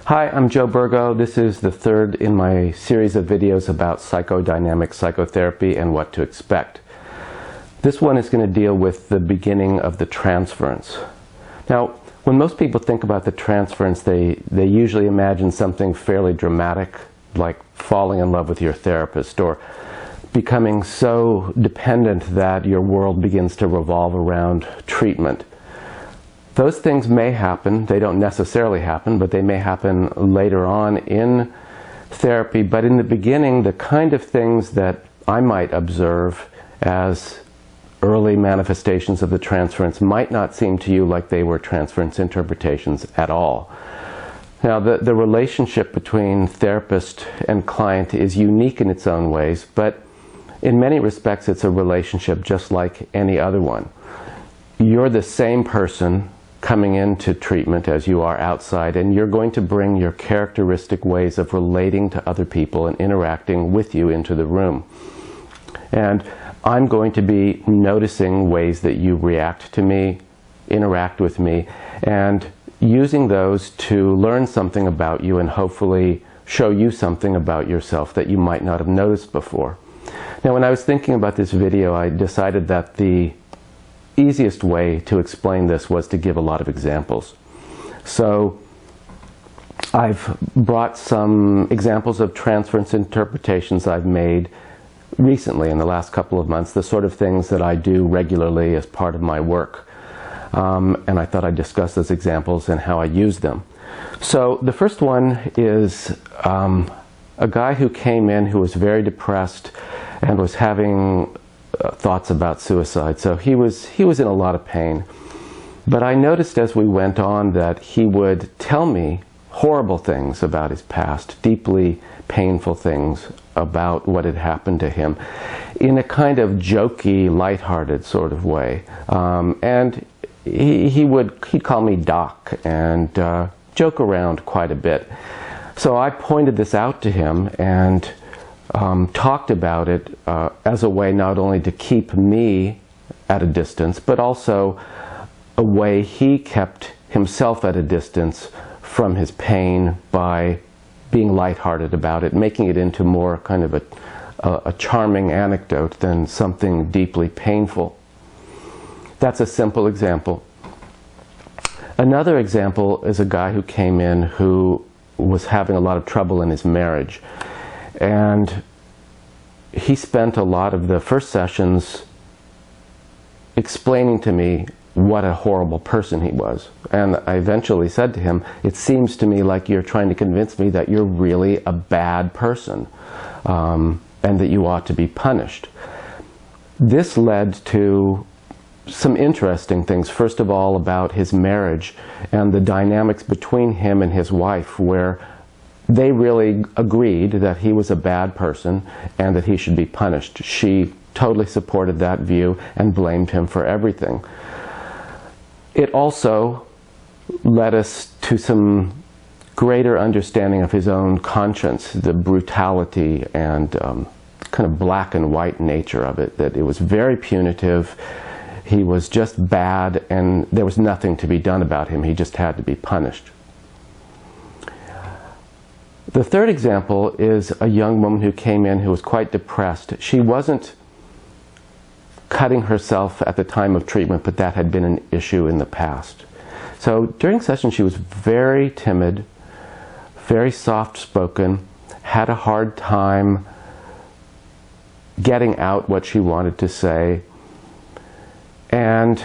Hi, I'm Joe Burgo. This is the third in my series of videos about psychodynamic psychotherapy and what to expect. This one is going to deal with the beginning of the transference. Now, when most people think about the transference, they usually imagine something fairly dramatic, like falling in love with your therapist or becoming so dependent that your world begins to revolve around treatment. Those things may happen. They don't necessarily happen, but they may happen later on in therapy. But in the beginning, the kind of things that I might observe as early manifestations of the transference might not seem to you like they were transference interpretations at all. Now, the relationship between therapist and client is unique in its own ways, but in many respects it's a relationship just like any other one. You're the same person coming into treatment as you are outside, and you're going to bring your characteristic ways of relating to other people and interacting with you into the room. And I'm going to be noticing ways that you react to me, interact with me, and using those to learn something about you and hopefully show you something about yourself that you might not have noticed before. Now, when I was thinking about this video, I decided that the easiest way to explain this was to give a lot of examples. So I've brought some examples of transference interpretations I've made recently in the last couple of months, the sort of things that I do regularly as part of my work. And I thought I'd discuss those examples and how I use them. So the first one is a guy who came in who was very depressed and was having thoughts about suicide. So he was in a lot of pain. But I noticed as we went on that he would tell me horrible things about his past, deeply painful things about what had happened to him in a kind of jokey, lighthearted sort of way. And he'd call me Doc and joke around quite a bit. So I pointed this out to him and talked about it as a way not only to keep me at a distance, but also a way he kept himself at a distance from his pain by being lighthearted about it, making it into more kind of a charming anecdote than something deeply painful. That's a simple example. Another example is a guy who came in who was having a lot of trouble in his marriage. And he spent a lot of the first sessions explaining to me what a horrible person he was. And I eventually said to him, "It seems to me like you're trying to convince me that you're really a bad person and that you ought to be punished." This led to some interesting things. First of all, about his marriage and the dynamics between him and his wife, where they really agreed that he was a bad person and that he should be punished. She totally supported that view and blamed him for everything. It also led us to some greater understanding of his own conscience, the brutality and kind of black and white nature of it, that it was very punitive. He was just bad and there was nothing to be done about him. He just had to be punished. The third example is a young woman who came in who was quite depressed. She wasn't cutting herself at the time of treatment, but that had been an issue in the past. So during session she was very timid, very soft-spoken, had a hard time getting out what she wanted to say, and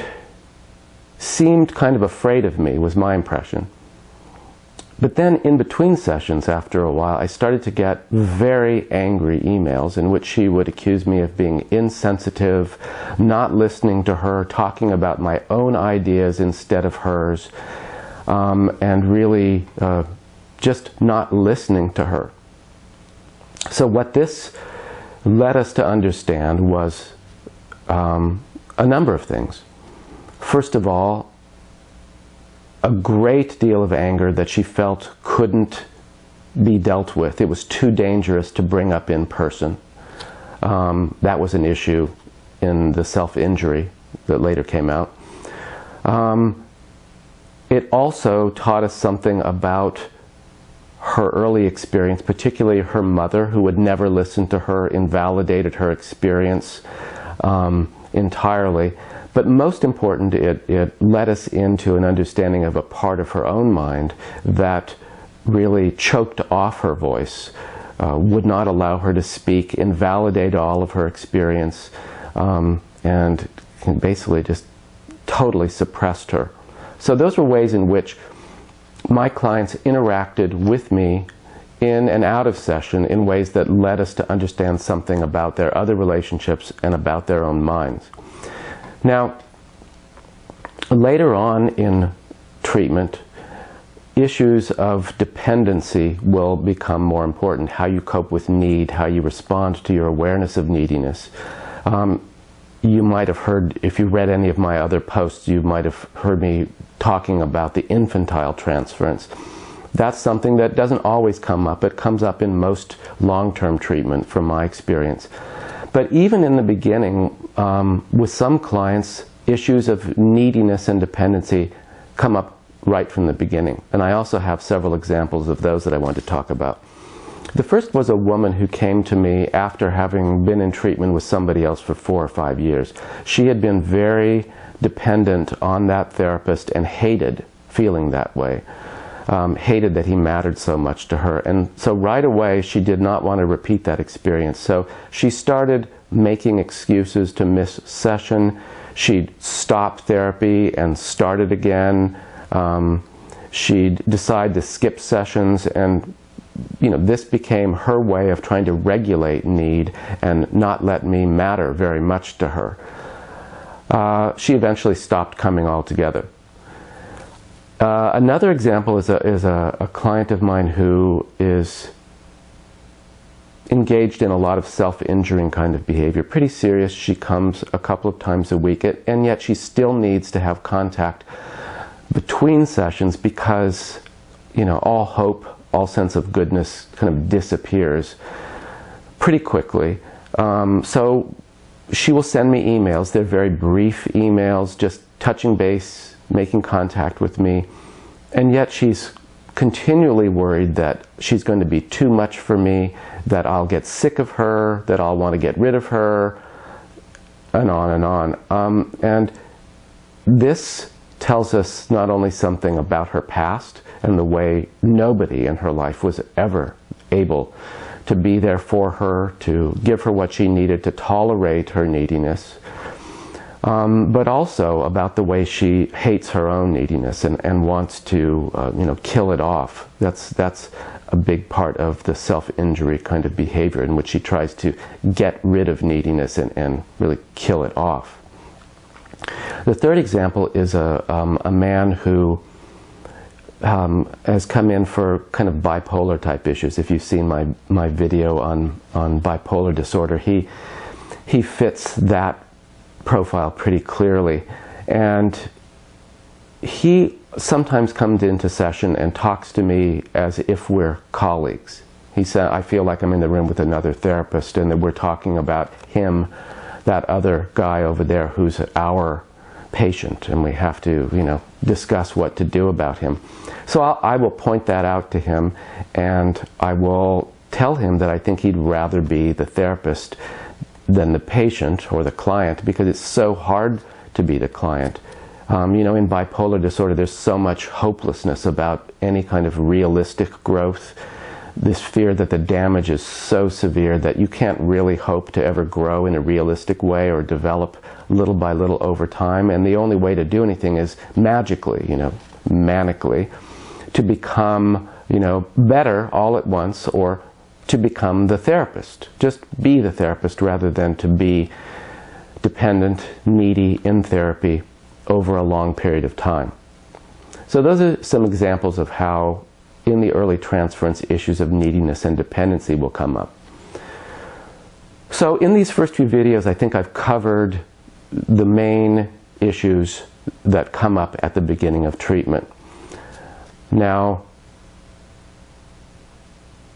seemed kind of afraid of me, was my impression. But then in between sessions, after a while, I started to get very angry emails in which she would accuse me of being insensitive, not listening to her, talking about my own ideas instead of hers, and really just not listening to her. So what this led us to understand was a number of things. First of all, a great deal of anger that she felt couldn't be dealt with. It was too dangerous to bring up in person. That was an issue in the self-injury that later came out. It also taught us something about her early experience, particularly her mother, who would never listen to her, invalidated her experience entirely. But most important, it led us into an understanding of a part of her own mind that really choked off her voice, would not allow her to speak, invalidate all of her experience, and basically just totally suppressed her. So those were ways in which my clients interacted with me in and out of session in ways that led us to understand something about their other relationships and about their own minds. Now, later on in treatment, issues of dependency will become more important. How you cope with need, how you respond to your awareness of neediness. You might have heard, if you read any of my other posts, you might have heard me talking about the infantile transference. That's something that doesn't always come up. It comes up in most long-term treatment from my experience. But even in the beginning, with some clients, issues of neediness and dependency come up right from the beginning. And I also have several examples of those that I want to talk about. The first was a woman who came to me after having been in treatment with somebody else for 4 or 5 years. She had been very dependent on that therapist and hated feeling that way. Hated that he mattered so much to her. And so right away she did not want to repeat that experience. So she started making excuses to miss session. She'd stop therapy and started again. She'd decide to skip sessions, and this became her way of trying to regulate need and not let me matter very much to her. She eventually stopped coming altogether. Another example is a client of mine who is engaged in a lot of self-injuring kind of behavior. Pretty serious. She comes a couple of times a week, and yet she still needs to have contact between sessions because, all hope, all sense of goodness kind of disappears pretty quickly. So she will send me emails. They're very brief emails, just touching base, making contact with me. And yet she's continually worried that she's going to be too much for me, that I'll get sick of her, that I'll want to get rid of her, and on and on. And this tells us not only something about her past and the way nobody in her life was ever able to be there for her, to give her what she needed, to tolerate her neediness, but also about the way she hates her own neediness and wants to kill it off. That's a big part of the self-injury kind of behavior in which she tries to get rid of neediness and really kill it off. The third example is a man who has come in for kind of bipolar type issues. If you've seen my video on bipolar disorder, he fits that profile pretty clearly. And he sometimes comes into session and talks to me as if we're colleagues. He said, I feel like I'm in the room with another therapist and that we're talking about him, that other guy over there who's our patient, and we have to, discuss what to do about him. So I will point that out to him, and I will tell him that I think he'd rather be the therapist than the patient or the client, because it's so hard to be the client. In bipolar disorder, there's so much hopelessness about any kind of realistic growth. This fear that the damage is so severe that you can't really hope to ever grow in a realistic way or develop little by little over time. And the only way to do anything is magically, manically, to become, better all at once, or to become the therapist. Just be the therapist rather than to be dependent, needy in therapy over a long period of time. So those are some examples of how in the early transference issues of neediness and dependency will come up. So in these first few videos, I think I've covered the main issues that come up at the beginning of treatment. Now,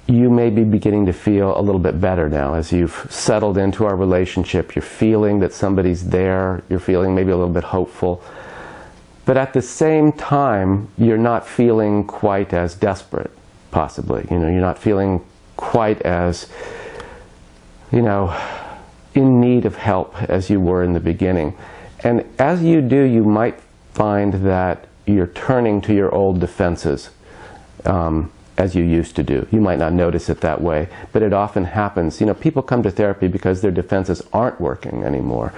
you may be beginning to feel a little bit better now as you've settled into our relationship. You're feeling that somebody's there. You're feeling maybe a little bit hopeful. But at the same time, you're not feeling quite as desperate, possibly. You know, you're not feeling quite as, you know, in need of help as you were in the beginning. And as you do, you might find that you're turning to your old defenses as you used to do. You might not notice it that way, but it often happens. You know, people come to therapy because their defenses aren't working anymore,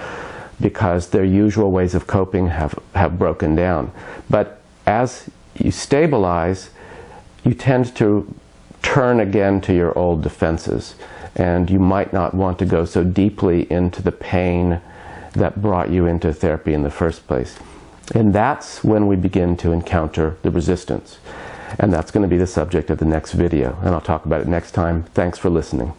because their usual ways of coping have broken down. But as you stabilize, you tend to turn again to your old defenses, and you might not want to go so deeply into the pain that brought you into therapy in the first place. And that's when we begin to encounter the resistance. And that's going to be the subject of the next video, and I'll talk about it next time. Thanks for listening.